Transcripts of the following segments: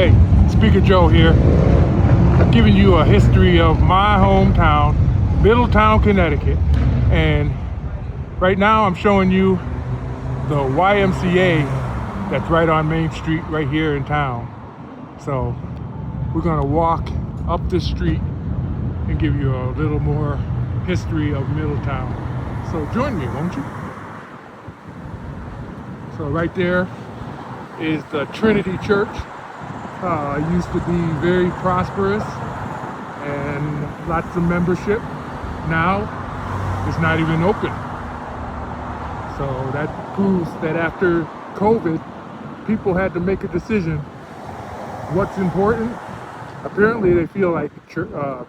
Hey, Speaker Joe here, giving you a history of my hometown, Middletown, Connecticut. And right now I'm showing you the YMCA that's right on Main Street right here in town. So we're gonna walk up this street and give you a little more history of Middletown. So join me, won't you? So right there is the Trinity Church. Used to be very prosperous and lots of membership. Now it's not even open. So that proves that after COVID, people had to make a decision. What's important? Apparently they feel like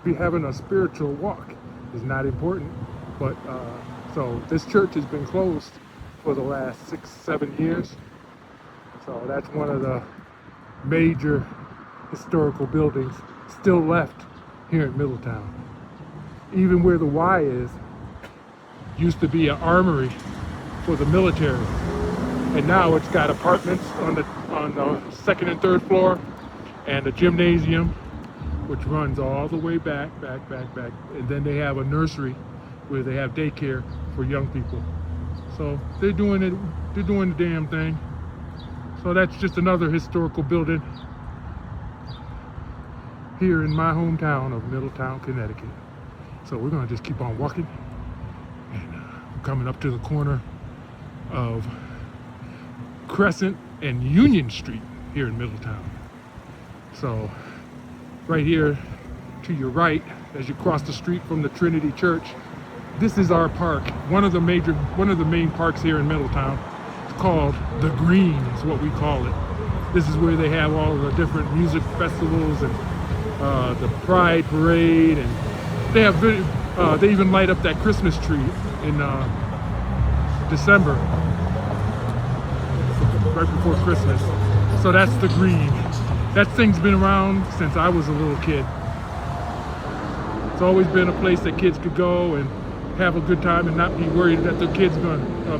be having a spiritual walk is not important. But so this church has been closed for the last 6-7 years. So that's one of the major historical buildings still left here in Middletown. Even where the Y is, used to be an armory for the military, and now it's got apartments on the second and third floor, and a gymnasium which runs all the way back, and then they have a nursery where they have daycare for young people. So they're doing the damn thing. So that's just another historical building here in my hometown of Middletown, Connecticut. So we're gonna just keep on walking, and we're coming up to the corner of Crescent and Union Street here in Middletown. So right here to your right, as you cross the street from the Trinity Church, this is our park, one of the main parks here in Middletown. It's called The Green is what we call it. This is where they have all the different music festivals and the Pride Parade, and they have they even light up that Christmas tree in December, right before Christmas. So that's The Green. That thing's been around since I was a little kid. It's always been a place that kids could go and have a good time and not be worried that their kids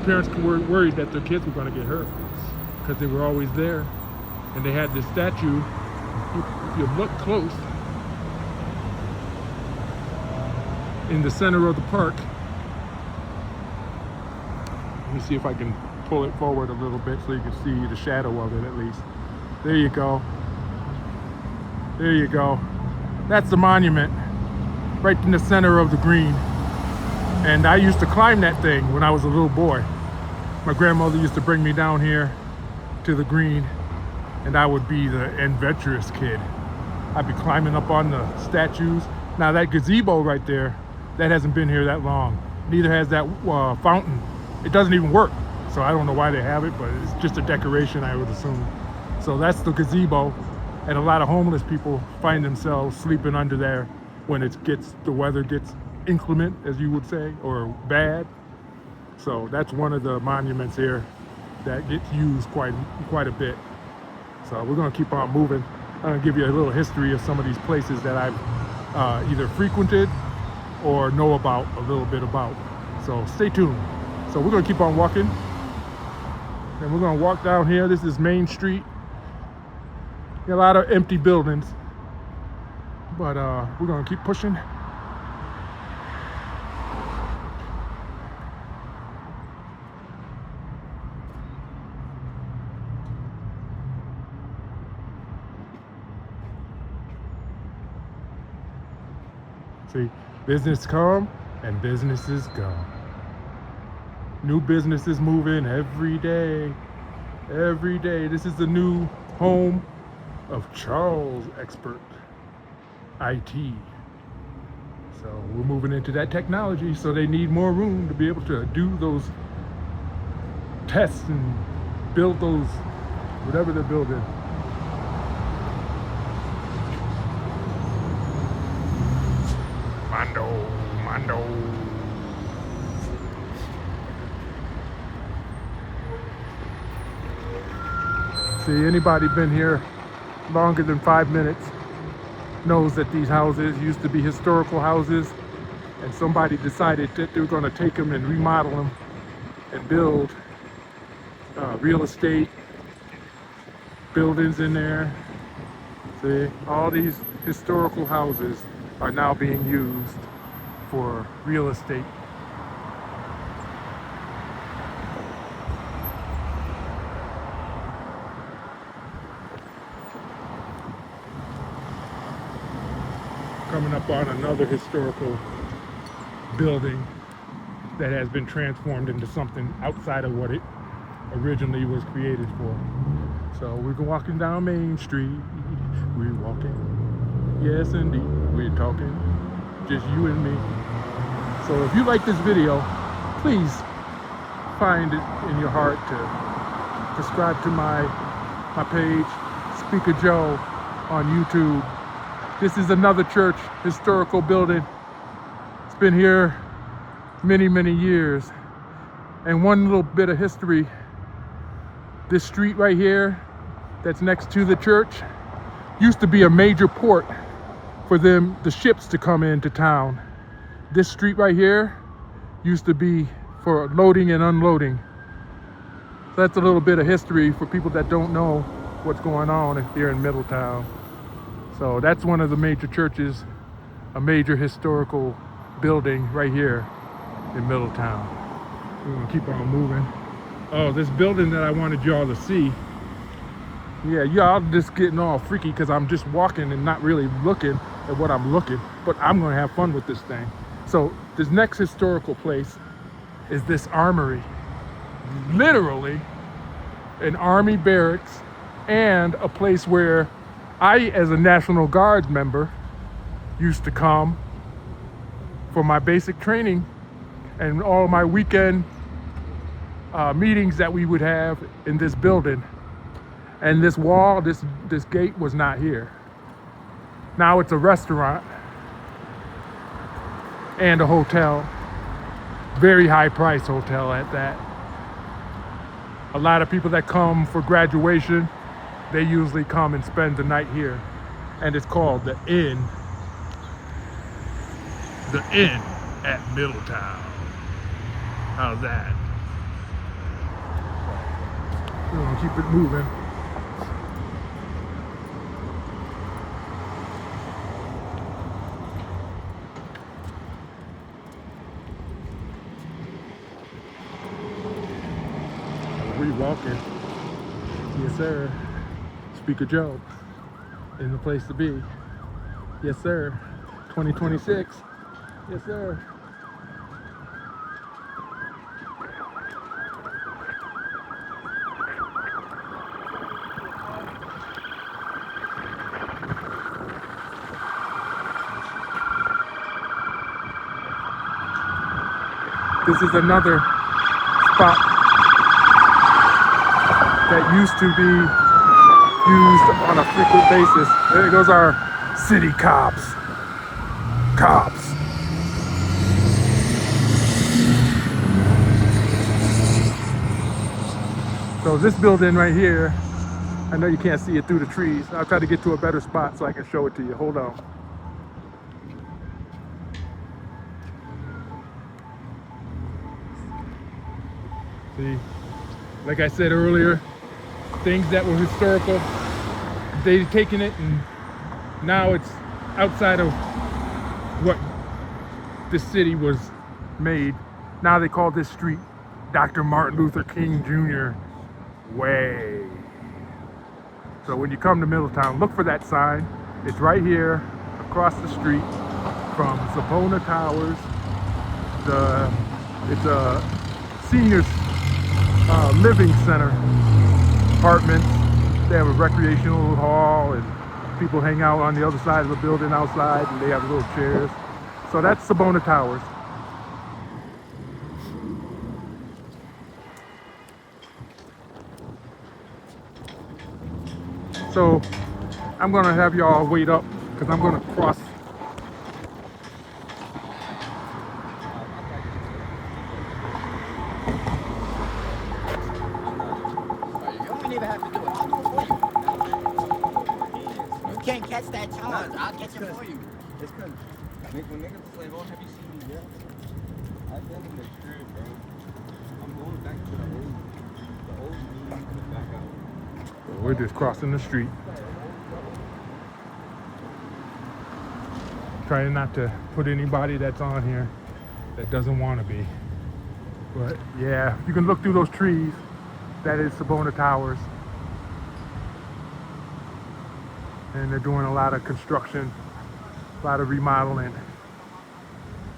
parents were worried that their kids were going to get hurt, because they were always there. And they had this statue. If you look close, in the center of the park. Let me see if I can pull it forward a little bit so you can see the shadow of it at least. There you go. There you go. That's the monument right in the center of the green. And I used to climb that thing when I was a little boy. My grandmother used to bring me down here to the green, and I would be the adventurous kid. I'd be climbing up on the statues. Now that gazebo right there, that hasn't been here that long. Neither has that fountain. It doesn't even work. So I don't know why they have it, but it's just a decoration, I would assume. So that's the gazebo, and a lot of homeless people find themselves sleeping under there when the weather gets inclement, as you would say, or bad. So that's one of the monuments here that gets used quite a bit. So we're gonna keep on moving. I'm gonna give you a little history of some of these places that I've either frequented or know about a little bit about. So stay tuned. So we're gonna keep on walking, and we're gonna walk down here. This is Main Street. Got a lot of empty buildings, but we're gonna keep pushing. See, business come and businesses go. New businesses move in every day. Every day. This is the new home of Charles Expert IT. So we're moving into that technology, so they need more room to be able to do those tests and build those, whatever they're building. Mondo. See, anybody been here longer than 5 minutes knows that these houses used to be historical houses, and somebody decided that they were going to take them and remodel them and build real estate buildings in there. See, all these historical houses are now being used for real estate. Coming up on another historical building that has been transformed into something outside of what it originally was created for. So we're walking down Main Street. We're walking. Yes, indeed. We're talking. Just you and me. So if you like this video, please find it in your heart to subscribe to my page, Speaker Joe, on YouTube. This is another church, historical building. It's been here many, many years. And one little bit of history, this street right here that's next to the church used to be a major port for the ships to come into town. This street right here used to be for loading and unloading. So that's a little bit of history for people that don't know what's going on here in Middletown. So that's one of the major churches, a major historical building right here in Middletown. We're gonna keep on moving. Oh, this building that I wanted y'all to see. Yeah, y'all just getting all freaky because I'm just walking and not really looking at what I'm looking, but I'm gonna have fun with this thing. So this next historical place is this armory. Literally an army barracks and a place where I, as a National Guard member, used to come for my basic training and all my weekend meetings that we would have in this building. And this wall, this gate was not here. Now it's a restaurant and a hotel, very high price hotel at that. A lot of people that come for graduation, they usually come and spend the night here. And it's called the Inn. The Inn at Middletown. How's that? We're gonna keep it moving. We're walking. Yes, sir. Speaker Joe in the place to be. Yes, sir. 2026. Yes, sir. This is another spot that used to be used on a frequent basis. There goes our city cops. So this building right here, I know you can't see it through the trees. I'll try to get to a better spot so I can show it to you. Hold on. See, like I said earlier, things that were historical, they've taken it and now it's outside of what this city was made. Now they call this street Dr. Martin Luther King Jr. Way. So when you come to Middletown, look for that sign. It's right here across the street from Zabona Towers. It's a seniors living center, apartments. They have a recreational hall and people hang out on the other side of the building outside and they have little chairs. So that's Zabona Towers. So I'm gonna have y'all wait up because I'm gonna cross. You don't even have to do it. I'll do it for you. You can't catch that charge. I'll catch it for you. It's because when niggas say, oh, have you seen me yet? I've been in the crib, bro. I'm going back to the old me back out. We're just crossing the street. Trying not to put anybody that's on here that doesn't want to be. But yeah, you can look through those trees. That is Sabona Towers. And they're doing a lot of construction, a lot of remodeling.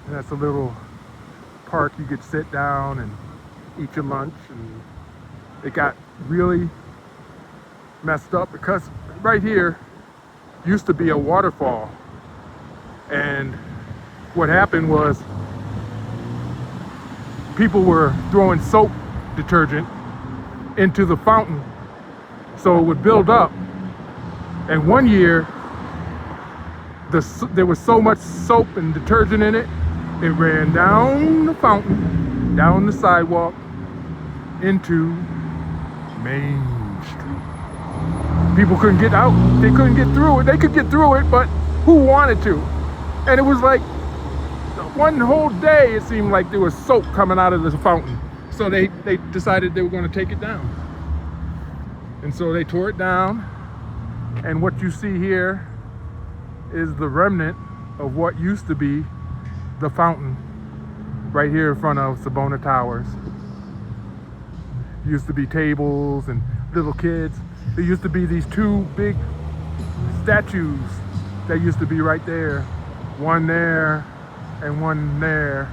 And that's a little park you could sit down and eat your lunch. And it got really messed up because right here used to be a waterfall. And what happened was people were throwing soap detergent into the fountain so it would build up. And one year, there was so much soap and detergent in it, it ran down the fountain, down the sidewalk, into Main Street. People couldn't get out. They couldn't get through it. They could get through it, but who wanted to? And it was like one whole day, it seemed like there was soap coming out of the fountain. So they decided they were going to take it down. And so they tore it down. And what you see here is the remnant of what used to be the fountain right here in front of Sabona Towers. Used to be tables and little kids. There used to be these two big statues that used to be right there. One there and one there.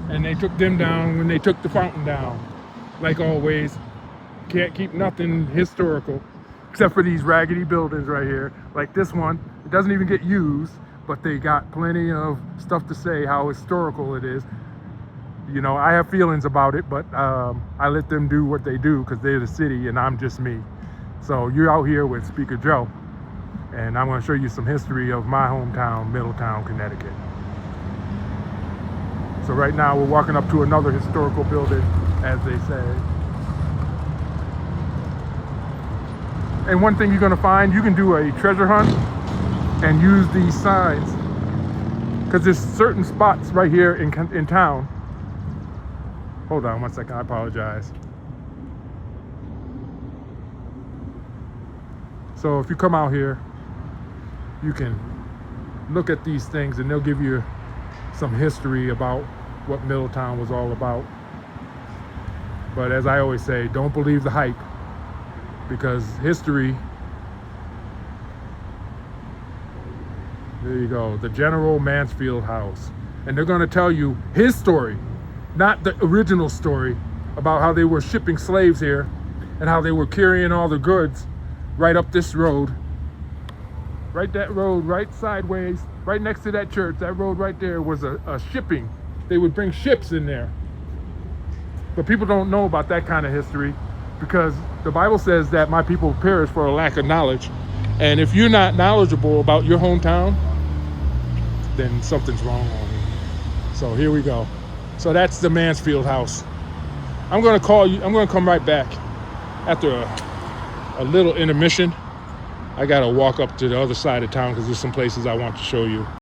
And they took them down when they took the fountain down. Like always, can't keep nothing historical except for these raggedy buildings right here. Like this one, it doesn't even get used, but they got plenty of stuff to say how historical it is. You know, I have feelings about it, but I let them do what they do because they're the city and I'm just me. So you're out here with Speaker Joe, and I'm going to show you some history of my hometown, Middletown, Connecticut. So right now we're walking up to another historical building, as they say. And one thing you're going to find, you can do a treasure hunt and use these signs, because there's certain spots right here in town. Hold on one second, I apologize. So if you come out here, you can look at these things and they'll give you some history about what Middletown was all about. But as I always say, don't believe the hype, because history, there you go, the General Mansfield House. And they're going to tell you his story, not the original story about how they were shipping slaves here and how they were carrying all the goods right up this road. Right that road, right sideways, right next to that church, that road right there was a shipping. They would bring ships in there. But people don't know about that kind of history, because the Bible says that my people perish for a lack of knowledge. And if you're not knowledgeable about your hometown, then something's wrong on you. So here we go. So that's the Mansfield House. I'm going to call you. I'm going to come right back after a little intermission. I got to walk up to the other side of town because there's some places I want to show you.